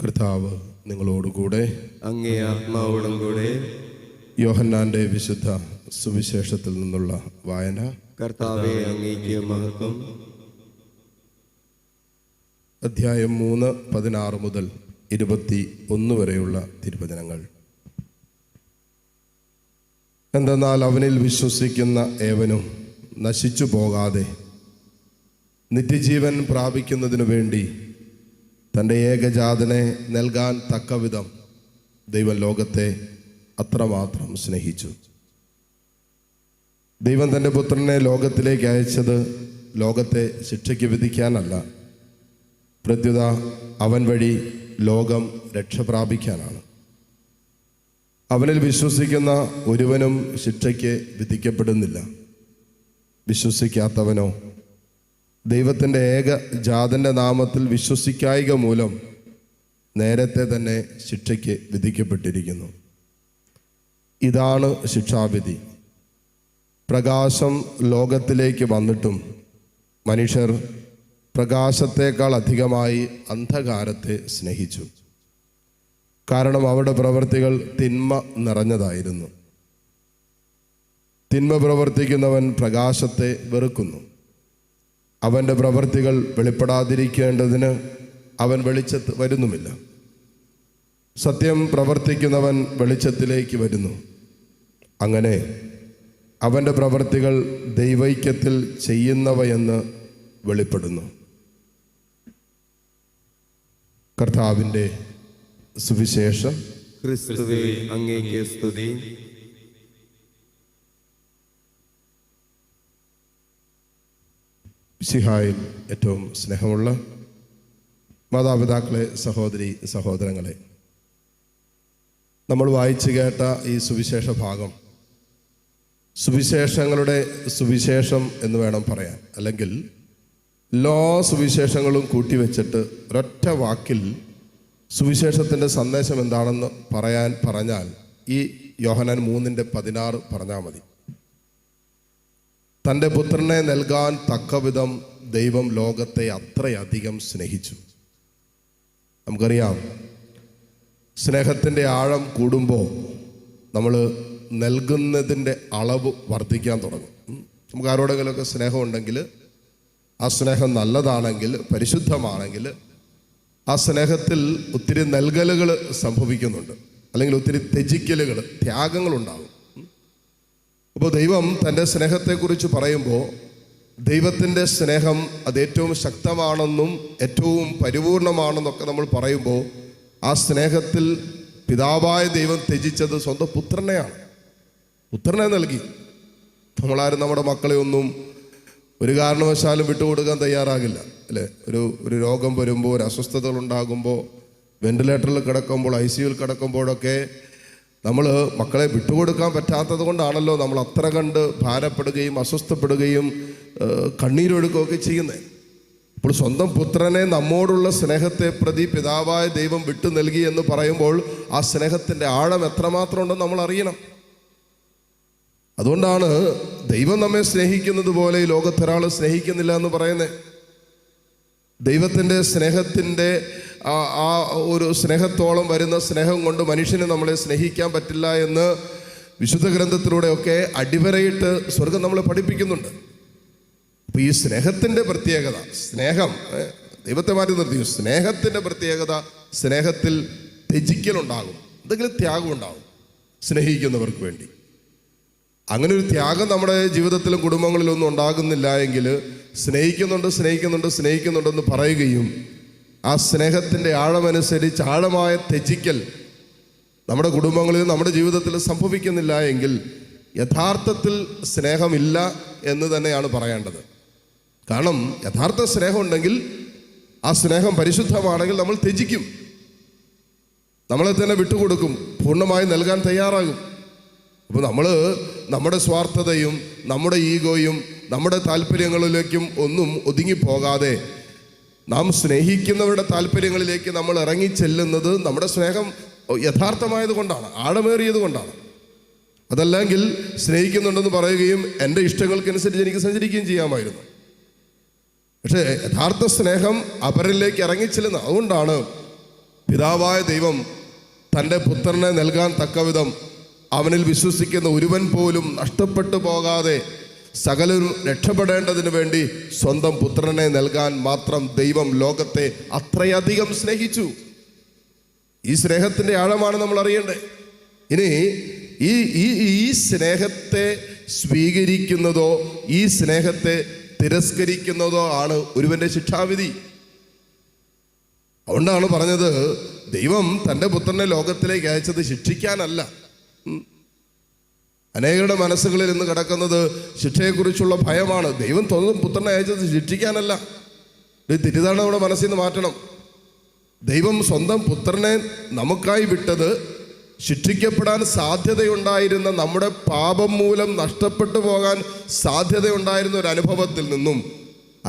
കർത്താവ് നിങ്ങളോടുകൂടെ, അങ്ങേ ആത്മാവോടും കൂടെ. യോഹന്നാന്റെ വിശുദ്ധ സുവിശേഷത്തിൽ നിന്നുള്ള വായന. കർത്താവേ, അങ്ങേക്ക് മഹത്വം. അധ്യായം 3, 16 മുതൽ 21 വരെയുള്ള തിരുവചനങ്ങൾ. എന്തെന്നാൽ അവനിൽ വിശ്വസിക്കുന്ന ഏവനും നശിച്ചു പോകാതെ നിത്യജീവൻ പ്രാപിക്കുന്നതിനു വേണ്ടി തൻ്റെ ഏകജാതനെ നൽകാൻ തക്കവിധം ദൈവം ലോകത്തെ അത്രമാത്രം സ്നേഹിച്ചു. ദൈവം തൻ്റെ പുത്രനെ ലോകത്തിലേക്ക് അയച്ചത് ലോകത്തെ ശിക്ഷയ്ക്ക് വിധിക്കാനല്ല, പ്രത്യുത അവൻ വഴി ലോകം രക്ഷ പ്രാപിക്കാനാണ്. അവനിൽ വിശ്വസിക്കുന്ന ഒരുവനും ശിക്ഷയ്ക്ക് വിധിക്കപ്പെടുന്നില്ല. വിശ്വസിക്കാത്തവനോ ദൈവത്തിൻ്റെ ഏകജാതൻ്റെ നാമത്തിൽ വിശ്വസിക്കായിക മൂലം നേരത്തെ തന്നെ ശിക്ഷയ്ക്ക് വിധിക്കപ്പെട്ടിരിക്കുന്നു. ഇതാണ് ശിക്ഷാവിധി. പ്രകാശം ലോകത്തിലേക്ക് വന്നിട്ടും മനുഷ്യർ പ്രകാശത്തേക്കാൾ അധികമായി അന്ധകാരത്തെ സ്നേഹിച്ചു. കാരണം അവരുടെ പ്രവൃത്തികൾ തിന്മ നിറഞ്ഞതായിരുന്നു. തിന്മ പ്രവർത്തിക്കുന്നവൻ പ്രകാശത്തെ വെറുക്കുന്നു. അവൻ്റെ പ്രവൃത്തികൾ വെളിപ്പെടാതിരിക്കേണ്ടതിന് അവൻ വെളിച്ചത്ത് വരുന്നുമില്ല. സത്യം പ്രവർത്തിക്കുന്നവൻ വെളിച്ചത്തിലേക്ക് വരുന്നു. അങ്ങനെ അവൻ്റെ പ്രവൃത്തികൾ ദൈവൈക്യത്തിൽ ചെയ്യുന്നവയെന്ന് വെളിപ്പെടുന്നു. കർത്താവിൻ്റെ സുവിശേഷം. ക്രിസ്തുവേ, അങ്ങേക്ക് സ്തുതി. മിശിഹായിൽ ഏറ്റവും സ്നേഹമുള്ള മാതാപിതാക്കളെ, സഹോദരി സഹോദരങ്ങളെ, നമ്മൾ വായിച്ചു കേട്ട ഈ സുവിശേഷ ഭാഗം സുവിശേഷങ്ങളുടെ സുവിശേഷം എന്ന് വേണം പറയാൻ. അല്ലെങ്കിൽ എല്ലാ സുവിശേഷങ്ങളും കൂട്ടിവെച്ചിട്ട് ഒരൊറ്റ വാക്കിൽ സുവിശേഷത്തിൻ്റെ സന്ദേശം എന്താണെന്ന് പറഞ്ഞാൽ ഈ യോഹന്നാൻ 3:16 പറഞ്ഞാൽ മതി. തൻ്റെ പുത്രനെ നൽകാൻ തക്കവിധം ദൈവം ലോകത്തെ അത്രയധികം സ്നേഹിച്ചു. നമുക്കറിയാം, സ്നേഹത്തിൻ്റെ ആഴം കൂടുമ്പോൾ നമ്മൾ നൽകുന്നതിൻ്റെ അളവ് വർദ്ധിക്കാൻ തുടങ്ങും. നമുക്ക് ആരോടെങ്കിലുമൊക്കെ സ്നേഹമുണ്ടെങ്കിൽ, ആ സ്നേഹം നല്ലതാണെങ്കിൽ, പരിശുദ്ധമാണെങ്കിൽ, ആ സ്നേഹത്തിൽ ഒത്തിരി നൽകലുകൾ സംഭവിക്കുന്നുണ്ട്, അല്ലെങ്കിൽ ഒത്തിരി ത്യജിക്കലുകൾ, ത്യാഗങ്ങളുണ്ടാകും. അപ്പോൾ ദൈവം തൻ്റെ സ്നേഹത്തെക്കുറിച്ച് പറയുമ്പോൾ ദൈവത്തിൻ്റെ സ്നേഹം അത് ഏറ്റവും ശക്തമാണെന്നും ഏറ്റവും പരിപൂർണമാണെന്നൊക്കെ നമ്മൾ പറയുമ്പോൾ ആ സ്നേഹത്തിൽ പിതാവായ ദൈവം ത്യജിച്ചത് സ്വന്തം പുത്രനെയാണ്. പുത്രനെ നൽകി. നമ്മളാരും നമ്മുടെ മക്കളെ ഒന്നും ഒരു കാരണവശാലും വിട്ടുകൊടുക്കാൻ തയ്യാറാകില്ല, അല്ലേ? ഒരു രോഗം വരുമ്പോൾ, ഒരു അസ്വസ്ഥതകൾ ഉണ്ടാകുമ്പോൾ, വെന്റിലേറ്ററിൽ കിടക്കുമ്പോൾ, ICUവിൽ കിടക്കുമ്പോഴൊക്കെ നമ്മൾ മക്കളെ വിട്ടുകൊടുക്കാൻ പറ്റാത്തത് കൊണ്ടാണല്ലോ നമ്മൾ അത്ര കണ്ട് ഭാരപ്പെടുകയും അസ്വസ്ഥപ്പെടുകയും കണ്ണീരൊഴുക്കുകയൊക്കെ ചെയ്യുന്നത്. അപ്പോൾ സ്വന്തം പുത്രനെ നമ്മോടുള്ള സ്നേഹത്തെ പ്രതി പിതാവായ ദൈവം വിട്ടു നൽകി എന്ന് പറയുമ്പോൾ ആ സ്നേഹത്തിൻ്റെ ആഴം എത്രമാത്രം ഉണ്ടെന്ന് നമ്മൾ അറിയണം. അതുകൊണ്ടാണ് ദൈവം നമ്മെ സ്നേഹിക്കുന്നത് പോലെ ഈ ലോകത്തൊരാൾ സ്നേഹിക്കുന്നില്ല എന്ന് പറയുന്നത്. ദൈവത്തിൻ്റെ സ്നേഹത്തിൻ്റെ ആ ഒരു സ്നേഹത്തോളം വരുന്ന സ്നേഹം കൊണ്ട് മനുഷ്യനെ നമ്മളെ സ്നേഹിക്കാൻ പറ്റില്ല എന്ന് വിശുദ്ധ ഗ്രന്ഥത്തിലൂടെയൊക്കെ അടിവരയിട്ട് സ്വർഗം നമ്മളെ പഠിപ്പിക്കുന്നുണ്ട്. അപ്പോൾ ഈ സ്നേഹത്തിൻ്റെ പ്രത്യേകത, സ്നേഹം ദൈവത്തെ മാറ്റി നിർത്തി. സ്നേഹത്തിൻ്റെ പ്രത്യേകത, സ്നേഹത്തിൽ ത്യജിക്കലുണ്ടാകും, എന്തെങ്കിലും ത്യാഗം ഉണ്ടാകും സ്നേഹിക്കുന്നവർക്ക് വേണ്ടി. അങ്ങനെ ഒരു ത്യാഗം നമ്മുടെ ജീവിതത്തിലും കുടുംബങ്ങളിലൊന്നും ഉണ്ടാകുന്നില്ല എങ്കിൽ സ്നേഹിക്കുന്നുണ്ടെന്ന് പറയുകയും ആ സ്നേഹത്തിൻ്റെ ആഴമനുസരിച്ച് ആഴമായ ത്യജിക്കൽ നമ്മുടെ കുടുംബങ്ങളിലും നമ്മുടെ ജീവിതത്തിൽ സംഭവിക്കുന്നില്ല എങ്കിൽ യഥാർത്ഥത്തിൽ സ്നേഹമില്ല എന്ന് തന്നെയാണ് പറയേണ്ടത്. കാരണം യഥാർത്ഥ സ്നേഹം ഉണ്ടെങ്കിൽ, ആ സ്നേഹം പരിശുദ്ധമാണെങ്കിൽ നമ്മൾ ത്യജിക്കും, നമ്മളെ തന്നെ വിട്ടുകൊടുക്കും, പൂർണ്ണമായി നൽകാൻ തയ്യാറാകും. അപ്പോൾ നമ്മൾ നമ്മുടെ സ്വാർത്ഥതയും നമ്മുടെ ഈഗോയും നമ്മുടെ താല്പര്യങ്ങളിലേക്കും ഒന്നും ഒതുങ്ങിപ്പോകാതെ നാം സ്നേഹിക്കുന്നവരുടെ താല്പര്യങ്ങളിലേക്ക് നമ്മൾ ഇറങ്ങിച്ചെല്ലുന്നത് നമ്മുടെ സ്നേഹം യഥാർത്ഥമായത് കൊണ്ടാണ്, ആഴമേറിയത് കൊണ്ടാണ്. അതല്ലെങ്കിൽ സ്നേഹിക്കുന്നുണ്ടെന്ന് പറയുകയും എൻ്റെ ഇഷ്ടങ്ങൾക്കനുസരിച്ച് എനിക്ക് സഞ്ചരിക്കുകയും ചെയ്യാമായിരുന്നു. പക്ഷേ യഥാർത്ഥ സ്നേഹം അപരനിലേക്ക് ഇറങ്ങിച്ചെല്ലുന്ന, അതുകൊണ്ടാണ് പിതാവായ ദൈവം തൻ്റെ പുത്രനെ നൽകാൻ തക്കവിധം അവനിൽ വിശ്വസിക്കുന്ന ഒരുവൻ പോലും നഷ്ടപ്പെട്ടു പോകാതെ സകലരും രക്ഷപ്പെടേണ്ടതിന് വേണ്ടി സ്വന്തം പുത്രനെ നൽകാൻ മാത്രം ദൈവം ലോകത്തെ അത്രയധികം സ്നേഹിച്ചു. ഈ സ്നേഹത്തിൻ്റെ ആഴമാണ് നമ്മൾ അറിയേണ്ടത്. ഇനി ഈ സ്നേഹത്തെ സ്വീകരിക്കുന്നതോ ഈ സ്നേഹത്തെ തിരസ്കരിക്കുന്നതോ ആണ് ഒരുവന്റെ ശിക്ഷാവിധി. അതുകൊണ്ടാണ് പറഞ്ഞത്, ദൈവം തൻ്റെ പുത്രനെ ലോകത്തിലേക്ക് അയച്ചത് ശിക്ഷിക്കാനല്ല. അനേകരുടെ മനസ്സുകളിൽ ഇന്ന് കിടക്കുന്നത് ശിക്ഷയെക്കുറിച്ചുള്ള ഭയമാണ്. ദൈവം പുത്രനെ അയച്ചത് ശിക്ഷിക്കാനല്ല. ഒരു തെറ്റിദ്ധാരണ നമ്മുടെ മനസ്സിൽ നിന്ന് മാറ്റണം. ദൈവം സ്വന്തം പുത്രനെ നമുക്കായി വിട്ടത് ശിക്ഷിക്കപ്പെടാൻ സാധ്യതയുണ്ടായിരുന്ന, നമ്മുടെ പാപം മൂലം നഷ്ടപ്പെട്ടു പോകാൻ സാധ്യതയുണ്ടായിരുന്ന ഒരു അനുഭവത്തിൽ നിന്നും,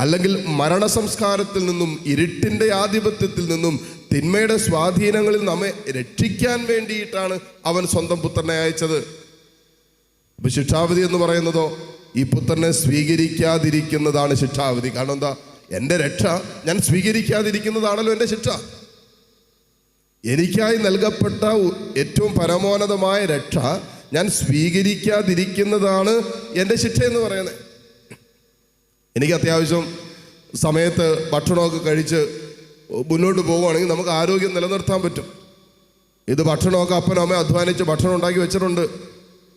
അല്ലെങ്കിൽ മരണസംസ്കാരത്തിൽ നിന്നും, ഇരുട്ടിൻ്റെ ആധിപത്യത്തിൽ നിന്നും, തിന്മയുടെ സ്വാധീനങ്ങളിൽ നമ്മെ രക്ഷിക്കാൻ വേണ്ടിയിട്ടാണ് അവൻ സ്വന്തം പുത്രനെ അയച്ചത്. അപ്പൊ ശിക്ഷാവിധി എന്ന് പറയുന്നതോ ഈ പുത്രനെ സ്വീകരിക്കാതിരിക്കുന്നതാണ് ശിക്ഷാവിധി. കാരണം എന്താ? എൻ്റെ രക്ഷ ഞാൻ സ്വീകരിക്കാതിരിക്കുന്നതാണല്ലോ എൻ്റെ ശിക്ഷ. എനിക്കായി നൽകപ്പെട്ട ഏറ്റവും പരമോന്നതമായ രക്ഷ ഞാൻ സ്വീകരിക്കാതിരിക്കുന്നതാണ് എൻ്റെ ശിക്ഷ എന്ന് പറയുന്നത്. എനിക്ക് അത്യാവശ്യം സമയത്ത് ഭക്ഷണമൊക്കെ കഴിച്ച് മുന്നോട്ട് പോവുകയാണെങ്കിൽ നമുക്ക് ആരോഗ്യം നിലനിർത്താൻ പറ്റും. ഇത് ഭക്ഷണമൊക്കെ അപ്പനും അമ്മയും അധ്വാനിച്ച് ഭക്ഷണം ഉണ്ടാക്കി വെച്ചിട്ടുണ്ട്.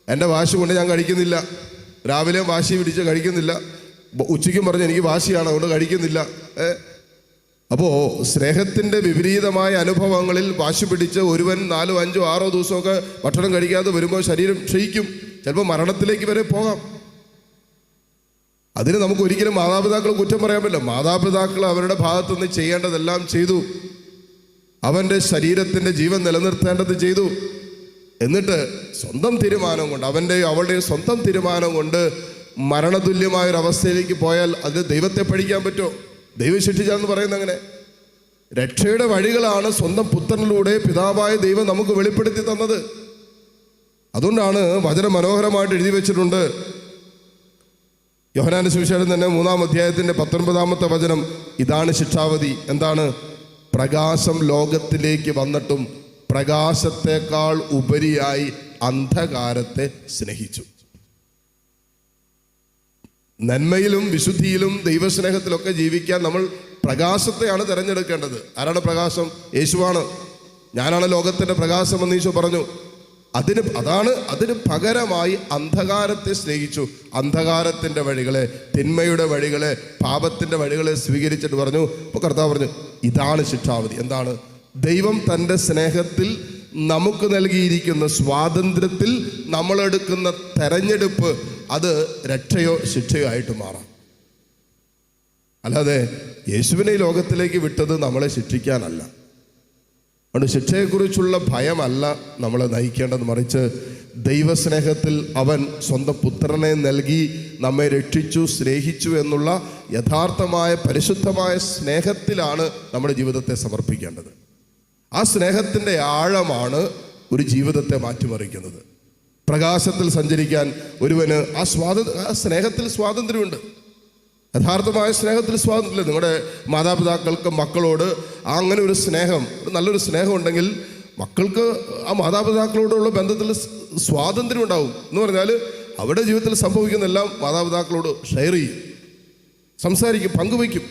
എൻ്റെ വാശി കൊണ്ട് ഞാൻ കഴിക്കുന്നില്ല. രാവിലെ വാശി പിടിച്ച് കഴിക്കുന്നില്ല, ഉച്ചയ്ക്കും പറഞ്ഞ് എനിക്ക് വാശിയാണ് അതുകൊണ്ട് കഴിക്കുന്നില്ല. അപ്പോൾ സ്നേഹത്തിൻ്റെ വിപരീതമായ അനുഭവങ്ങളിൽ വാശി പിടിച്ച് ഒരുവൻ 4, 5, 6 ദിവസമൊക്കെ ഭക്ഷണം കഴിക്കാതെ വരുമ്പോൾ ശരീരം ക്ഷയിക്കും, ചിലപ്പോൾ മരണത്തിലേക്ക് വരെ പോകാം. അതിന് നമുക്ക് ഒരിക്കലും മാതാപിതാക്കൾ കുറ്റം പറയാൻ പറ്റില്ല. മാതാപിതാക്കൾ അവരുടെ ഭാഗത്തു നിന്ന് ചെയ്യേണ്ടതെല്ലാം ചെയ്തു. അവൻ്റെ ശരീരത്തിൻ്റെ ജീവൻ നിലനിർത്തേണ്ടത് ചെയ്തു. എന്നിട്ട് സ്വന്തം തീരുമാനം കൊണ്ട്, അവളുടെ സ്വന്തം തീരുമാനം കൊണ്ട് മരണതുല്യമായൊരവസ്ഥയിലേക്ക് പോയാൽ അത് ദൈവത്തെ പഠിക്കാൻ പറ്റുമോ? ദൈവം ശിക്ഷിച്ചാന്ന് പറയുന്നത് അങ്ങനെ. രക്ഷയുടെ വഴികളാണ് സ്വന്തം പുത്രനിലൂടെ പിതാവായ ദൈവം നമുക്ക് വെളിപ്പെടുത്തി തന്നത്. അതുകൊണ്ടാണ് വചനം മനോഹരമായിട്ട് എഴുതി വെച്ചിട്ടുണ്ട്. യോഹന്നാന്റെ സുവിശേഷം തന്നെ 3-ാം അധ്യായത്തിൻ്റെ 19-ാമത്തെ വചനം. ഇതാണ് ശിക്ഷാവിധി. എന്താണ്? പ്രകാശം ലോകത്തിലേക്ക് വന്നിട്ടും പ്രകാശത്തെക്കാൾ ഉപരിയായി അന്ധകാരത്തെ സ്നേഹിച്ചു. നന്മയിലും വിശുദ്ധിയിലും ദൈവസ്നേഹത്തിലൊക്കെ ജീവിക്കാൻ നമ്മൾ പ്രകാശത്തെയാണ് തിരഞ്ഞെടുക്കേണ്ടത്. ആരാണ് പ്രകാശം? യേശുവാണ്. ഞാനാണ് ലോകത്തിൻ്റെ പ്രകാശം എന്ന് ഈശോ പറഞ്ഞു. അതിന് പകരമായി അന്ധകാരത്തെ സ്നേഹിച്ചു. അന്ധകാരത്തിൻ്റെ വഴികളെ, തിന്മയുടെ വഴികളെ, പാപത്തിൻ്റെ വഴികളെ സ്വീകരിച്ചിട്ട് പറഞ്ഞു. ഇപ്പോൾ കർത്താവ് പറഞ്ഞു, ഇതാണ് ശിക്ഷാവിധി. എന്താണ്? ദൈവം തൻ്റെ സ്നേഹത്തിൽ നമുക്ക് നൽകിയിരിക്കുന്ന സ്വാതന്ത്ര്യത്തിൽ നമ്മളെടുക്കുന്ന തെരഞ്ഞെടുപ്പ് അത് രക്ഷയോ ശിക്ഷയോ ആയിട്ട് മാറാം. അല്ലാതെ യേശുവിനെ ഈ ലോകത്തിലേക്ക് വിട്ടത് നമ്മളെ ശിക്ഷിക്കാനല്ല. അതുകൊണ്ട് ശിക്ഷയെക്കുറിച്ചുള്ള ഭയമല്ല നമ്മളെ നയിക്കേണ്ടത്. മറിച്ച് ദൈവസ്നേഹത്തിൽ അവൻ സ്വന്തം പുത്രനെ നൽകി നമ്മെ രക്ഷിച്ചു, സ്നേഹിച്ചു എന്നുള്ള യഥാർത്ഥമായ പരിശുദ്ധമായ സ്നേഹത്തിലാണ് നമ്മുടെ ജീവിതത്തെ സമർപ്പിക്കേണ്ടത്. ആ സ്നേഹത്തിൻ്റെ ആഴമാണ് ഒരു ജീവിതത്തെ മാറ്റിമറിക്കുന്നത്. പ്രകാശത്തിൽ സഞ്ചരിക്കാൻ ഒരുവന് ആ സ്നേഹത്തിൽ സ്വാതന്ത്ര്യമുണ്ട്. യഥാർത്ഥമായ സ്നേഹത്തിൽ സ്വാതന്ത്ര്യം. നിങ്ങളുടെ മാതാപിതാക്കൾക്ക് മക്കളോട് അങ്ങനെ ഒരു സ്നേഹം, നല്ലൊരു സ്നേഹം ഉണ്ടെങ്കിൽ മക്കൾക്ക് ആ മാതാപിതാക്കളോടുള്ള ബന്ധത്തിൽ സ്വാതന്ത്ര്യം ഉണ്ടാവും. എന്ന് പറഞ്ഞാൽ അവരുടെ ജീവിതത്തിൽ സംഭവിക്കുന്നതെല്ലാം മാതാപിതാക്കളോട് ഷെയർ ചെയ്യും, സംസാരിക്കും, പങ്കുവയ്ക്കും.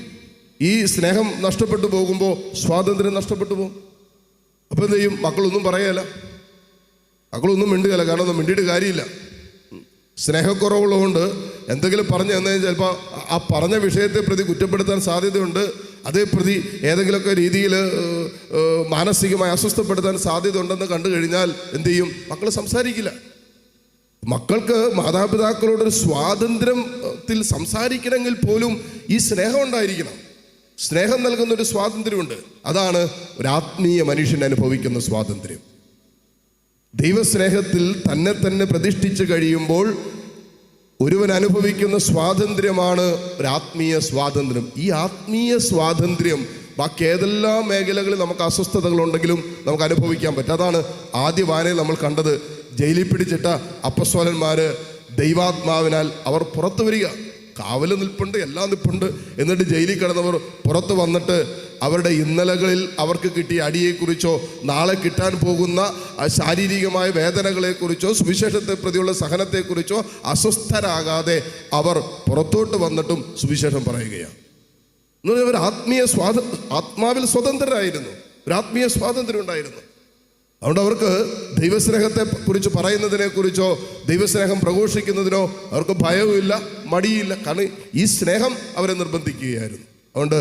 ഈ സ്നേഹം നഷ്ടപ്പെട്ടു പോകുമ്പോൾ സ്വാതന്ത്ര്യം നഷ്ടപ്പെട്ടു പോകും. അപ്പോൾ എന്ത് ചെയ്യും? മക്കളൊന്നും പറയുകയില്ല, മക്കളൊന്നും മിണ്ടുകയില്ല. കാരണം ഒന്നും മിണ്ടിയിട്ട് കാര്യമില്ല. സ്നേഹക്കുറവുള്ളതുകൊണ്ട് എന്തെങ്കിലും പറഞ്ഞു തന്നാൽ ചിലപ്പോൾ ആ പറഞ്ഞ വിഷയത്തെ പ്രതി കുറ്റപ്പെടുത്താൻ സാധ്യതയുണ്ട്. അതേ പ്രതി ഏതെങ്കിലുമൊക്കെ രീതിയിൽ മാനസികമായി അസ്വസ്ഥപ്പെടുത്താൻ സാധ്യത ഉണ്ടെന്ന് കണ്ടു കഴിഞ്ഞാൽ എന്ത് ചെയ്യും? മക്കൾ സംസാരിക്കില്ല. മക്കൾക്ക് മാതാപിതാക്കളോടൊരു സ്വാതന്ത്ര്യത്തിൽ സംസാരിക്കണമെങ്കിൽ പോലും ഈ സ്നേഹം ഉണ്ടായിരിക്കണം. സ്നേഹം നൽകുന്നൊരു സ്വാതന്ത്ര്യമുണ്ട്. അതാണ് ഒരു ആത്മീയ മനുഷ്യൻ അനുഭവിക്കുന്ന സ്വാതന്ത്ര്യം. ദൈവസ്നേഹത്തിൽ തന്നെ പ്രതിഷ്ഠിച്ച് കഴിയുമ്പോൾ ഒരുവൻ അനുഭവിക്കുന്ന സ്വാതന്ത്ര്യമാണ് ഒരു ആത്മീയ സ്വാതന്ത്ര്യം. ഈ ആത്മീയ സ്വാതന്ത്ര്യം ബാക്കി ഏതെല്ലാം മേഖലകളിൽ നമുക്ക് അസ്വസ്ഥതകളുണ്ടെങ്കിലും നമുക്ക് അനുഭവിക്കാൻ പറ്റും. അതാണ് ആദ്യ വായനയിൽ നമ്മൾ കണ്ടത്. ജയിലിൽ പിടിച്ചിട്ട അപ്പസ്തോലന്മാർ ദൈവാത്മാവിനാൽ അവർ പുറത്തു വരിക. കാവല് നിൽപ്പുണ്ട്, എല്ലാം നിൽപ്പുണ്ട്. എന്നിട്ട് ജയിലിൽ കിടന്നവർ പുറത്ത് വന്നിട്ട് അവരുടെ ഇന്നലകളിൽ അവർക്ക് കിട്ടിയ അടിയെക്കുറിച്ചോ നാളെ കിട്ടാൻ പോകുന്ന ശാരീരികമായ വേദനകളെക്കുറിച്ചോ സുവിശേഷത്തെ പ്രതിയുള്ള സഹനത്തെക്കുറിച്ചോ അസ്വസ്ഥരാകാതെ അവർ പുറത്തോട്ട് വന്നിട്ടും സുവിശേഷം പറയുകയാണ്. എന്ന് പറഞ്ഞാൽ ഒരു ആത്മാവിൽ സ്വതന്ത്രരായിരുന്നു, ഒരു ആത്മീയ സ്വാതന്ത്ര്യം ഉണ്ടായിരുന്നു. അതുകൊണ്ട് അവർക്ക് ദൈവസ്നേഹത്തെ കുറിച്ച് പറയുന്നതിനെക്കുറിച്ചോ ദൈവസ്നേഹം പ്രഘോഷിക്കുന്നതിനോ അവർക്ക് ഭയവുമില്ല, മടിയില്ല. കാരണം ഈ സ്നേഹം അവരെ നിർബന്ധിക്കുകയായിരുന്നു. അതുകൊണ്ട്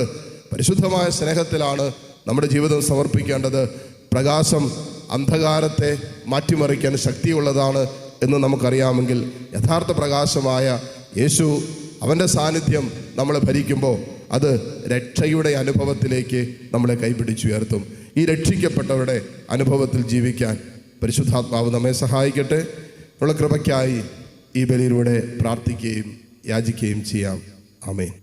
പരിശുദ്ധമായ സ്നേഹത്തിലാണ് നമ്മുടെ ജീവിതം സമർപ്പിക്കേണ്ടത്. പ്രകാശം അന്ധകാരത്തെ മാറ്റിമറിക്കാൻ ശക്തിയുള്ളതാണ് എന്ന് നമുക്കറിയാമെങ്കിൽ യഥാർത്ഥ പ്രകാശമായ യേശു, അവൻ്റെ സാന്നിധ്യം നമ്മളെ ഭരിക്കുമ്പോൾ അത് രക്ഷയുടെ അനുഭവത്തിലേക്ക് നമ്മളെ കൈപിടിച്ചുയർത്തും. ഈ രക്ഷിക്കപ്പെട്ടവരുടെ അനുഭവത്തിൽ ജീവിക്കാൻ പരിശുദ്ധാത്മാവ് നമ്മെ സഹായിക്കട്ടെ. ഉള്ള കൃപയ്ക്കായി ഈ ബലിയിലൂടെ പ്രാർത്ഥിക്കുകയും യാചിക്കുകയും ചെയ്യാം. ആമേൻ.